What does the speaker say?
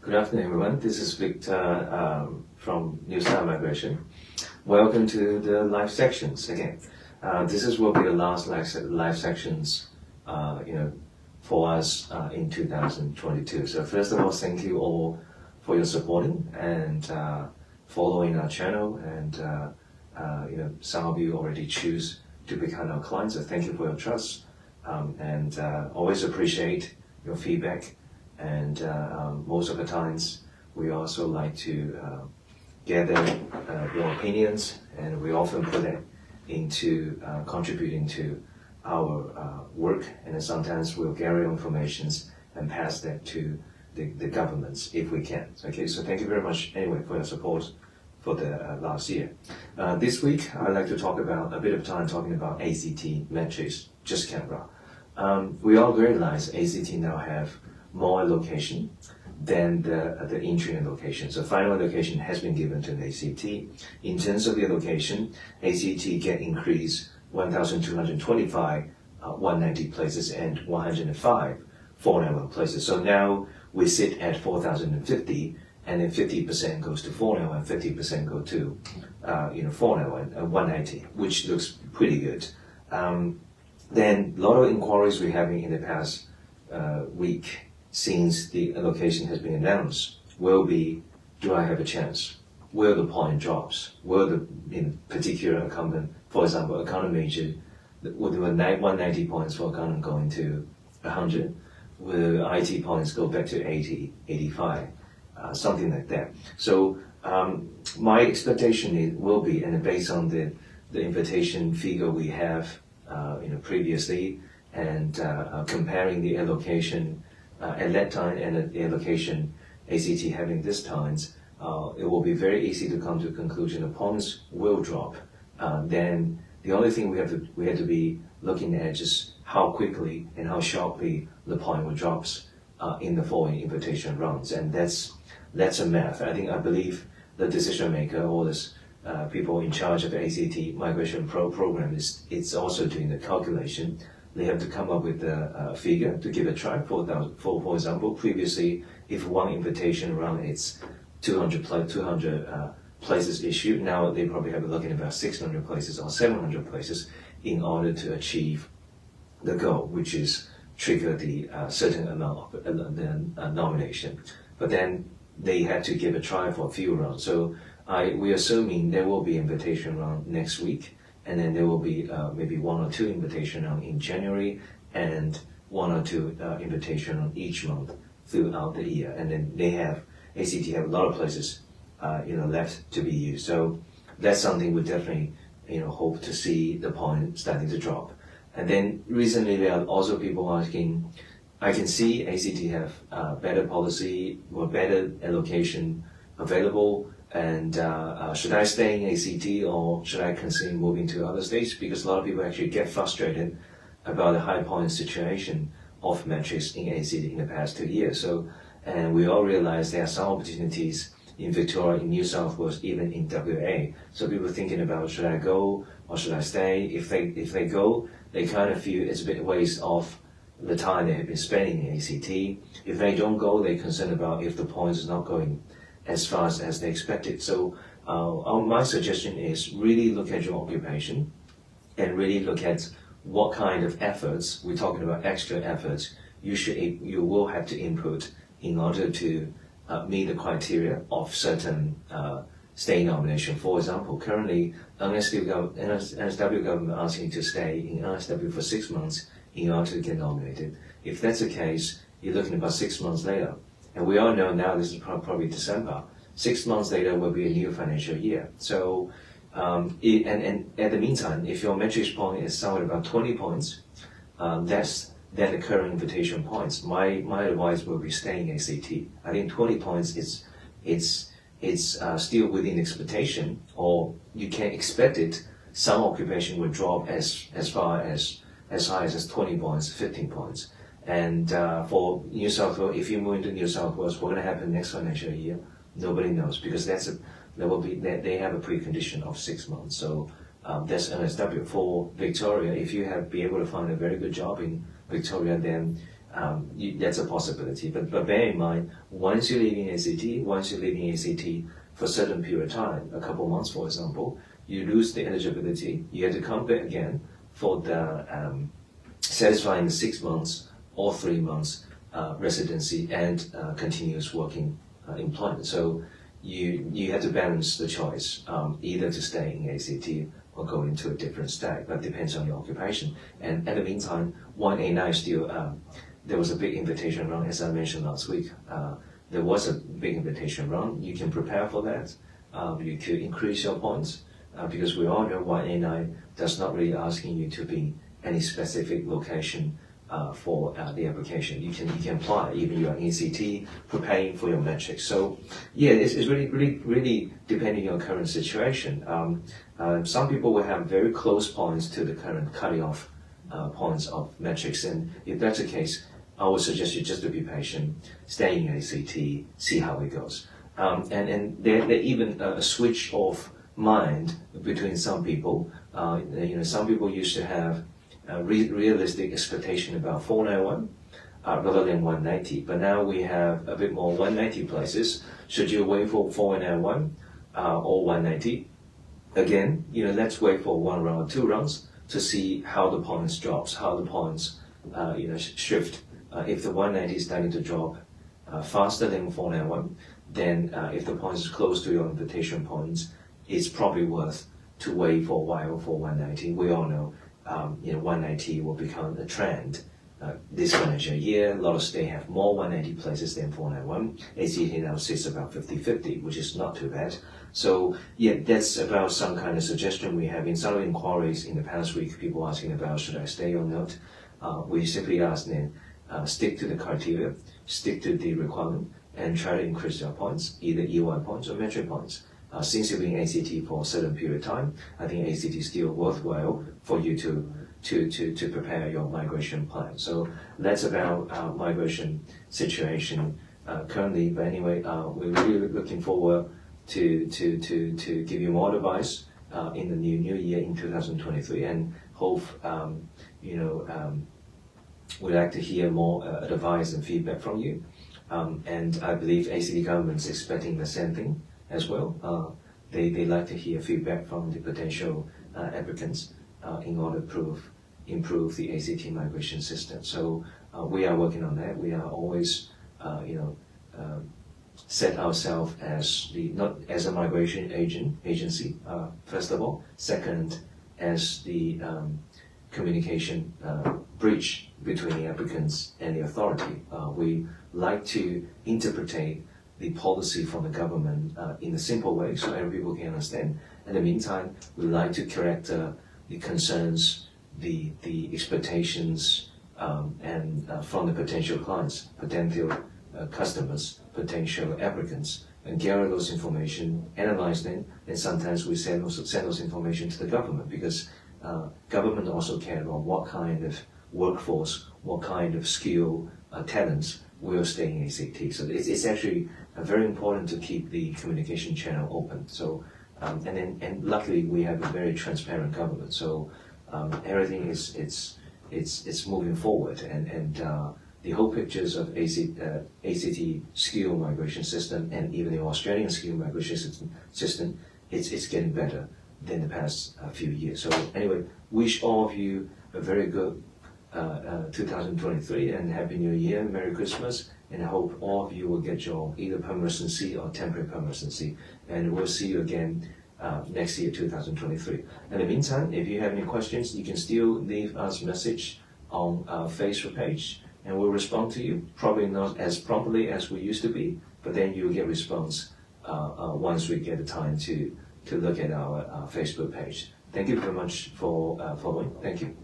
Good afternoon, everyone. This is Victor from NewStars Migration. Welcome to the live sections again. This will be the last live sections, for us in 2022. So first of all, thank you all for your supporting and following our channel. And some of you already choose to become our clients. So thank you for your trust, and always appreciate your feedback. And most of the times, we also like to gather your opinions, and we often put it into contributing to our work. And then sometimes we'll gather information and pass that to the governments if we can. Okay, so thank you very much anyway for your support for the last year. This week, I'd like to talk about a bit of time talking about ACT Matrix, just Canberra. We all realize ACT now have more allocation than the entry allocation. So final allocation has been given to the ACT. In terms of the allocation, ACT get increased 1,225 190 places and 105 491 places. So now we sit at 4,050, and then 50% goes to 491, 50% go to 491 and 190, which looks pretty good. Then a lot of inquiries we're having in the past week, since the allocation has been announced, will be, do I have a chance? Where the point drops? Where the particular accountant, for example, accountant major, with 190 points for accountant going to 100, will IT points go back to 80, 85, something like that. So my expectation will be, and based on the invitation figure we have previously, and comparing the allocation at that time and the allocation ACT having this times, it will be very easy to come to the conclusion the points will drop. Then the only thing we have to be looking at just how quickly and how sharply the point will drops in the following invitation rounds, and that's a math. I believe the decision maker or this people in charge of the ACT migration program it's also doing the calculation. They have to come up with a figure to give a try. For example, previously, if one invitation round it's 200 places issued, now they probably have looking at about 600 places or 700 places in order to achieve the goal, which is trigger the certain amount of the nomination. But then they had to give a try for a few rounds. So we're assuming there will be invitation round next week. And then there will be maybe 1 or 2 invitation in January, and 1 or 2 invitation on each month throughout the year. And then ACT have a lot of places, left to be used. So that's something we definitely, hope to see the point starting to drop. And then recently there are also people asking, I can see ACT have better policy or better allocation available. And should I stay in ACT or should I consider moving to other states? Because a lot of people actually get frustrated about the high point situation of Matrix in ACT in the past 2 years. So, and we all realize there are some opportunities in Victoria, in New South Wales, even in WA. So people are thinking about, should I go or should I stay? If they go, they kind of feel it's a bit waste of the time they have been spending in ACT. If they don't go, they're concerned about if the points is not going as fast as they expected. So my suggestion is really look at your occupation and really look at what kind of efforts, we're talking about extra efforts, you will have to input in order to meet the criteria of certain state nomination. For example, currently NSW government asking to stay in NSW for 6 months in order to get nominated. If that's the case, you're looking about 6 months later. And we all know now this is probably December. 6 months later will be a new financial year. So, and at the meantime, if your matrix point is somewhere about 20 points, that's the current invitation points. My advice will be staying ACT. I think 20 points it's still within expectation, or you can expect it. Some occupation will drop as high as 20 points, 15 points. And for New South Wales, if you move into New South Wales, what's going to happen next financial year? Nobody knows, because they have a precondition of 6 months. So that's NSW. For Victoria, if you be able to find a very good job in Victoria, then that's a possibility. But bear in mind, once you're leaving ACT for a certain period of time, a couple of months, for example, you lose the eligibility. You have to come back again for the satisfying the 6 months or 3 months residency and continuous working employment. So you have to balance the choice, either to stay in ACT or go into a different state. That depends on your occupation. And at the meantime, 1A9 still, there was a big invitation round, as I mentioned last week. There was a big invitation round. You can prepare for that. You could increase your points, because we all know 1A9 does not really asking you to be any specific location for the application. You can apply even you are in ACT preparing for your matrix. So yeah, it's really depending on your current situation. Some people will have very close points to the current cutting off points of matrix, and if that's the case, I would suggest you just to be patient, stay in ACT, see how it goes. And there even a switch of mind between some people. Some people used to have a realistic expectation about 491 rather than 190, but now we have a bit more 190 places. Should you wait for 491 or 190? Again, let's wait for 1 round or 2 rounds to see how the points drops, how the points shift. If the 190 is starting to drop faster than 491, then if the points is close to your invitation points, it's probably worth to wait for a while for 190. We all know 190 will become a trend this financial year. A lot of states have more 190 places than 491. ACT now sits about 50-50, which is not too bad. So yeah, that's about some kind of suggestion we have. In some inquiries in the past week, people asking about should I stay or not. We simply ask them, stick to the criteria, stick to the requirement, and try to increase your points, either EY points or metric points. Since you've been in ACT for a certain period of time, I think ACT is still worthwhile for you to prepare your migration plan. So that's about our migration situation currently. But anyway, we're really looking forward to give you more advice in the new year in 2023, and hope we'd like to hear more advice and feedback from you. And I believe ACT government is expecting the same thing as well. They like to hear feedback from the potential applicants in order to improve the ACT migration system. So we are working on that. We are always, set ourselves as not as a migration agency, first of all. Second, as the communication bridge between the applicants and the authority. We like to interpret the policy from the government in a simple way so every people can understand. In the meantime, we like to correct the concerns, the expectations, and from the potential clients, potential customers, potential applicants, and gather those information, analyze them, and sometimes we send those information to the government, because government also care about what kind of workforce, what kind of skill, talents will stay in ACT. So it's actually very important to keep the communication channel open. So and luckily we have a very transparent government. So everything it's moving forward, and the whole pictures of ACT skill migration system and even the Australian skill migration system, it's getting better than the past few years. So anyway, wish all of you a very good 2023 and Happy New Year, Merry Christmas, and I hope all of you will get your either permanent residency or temporary permanent residency, and we'll see you again next year, 2023. In the meantime, if you have any questions, you can still leave us a message on our Facebook page, and we'll respond to you. Probably not as promptly as we used to be, but then you'll get response once we get the time to look at our Facebook page. Thank you very much for following. Thank you.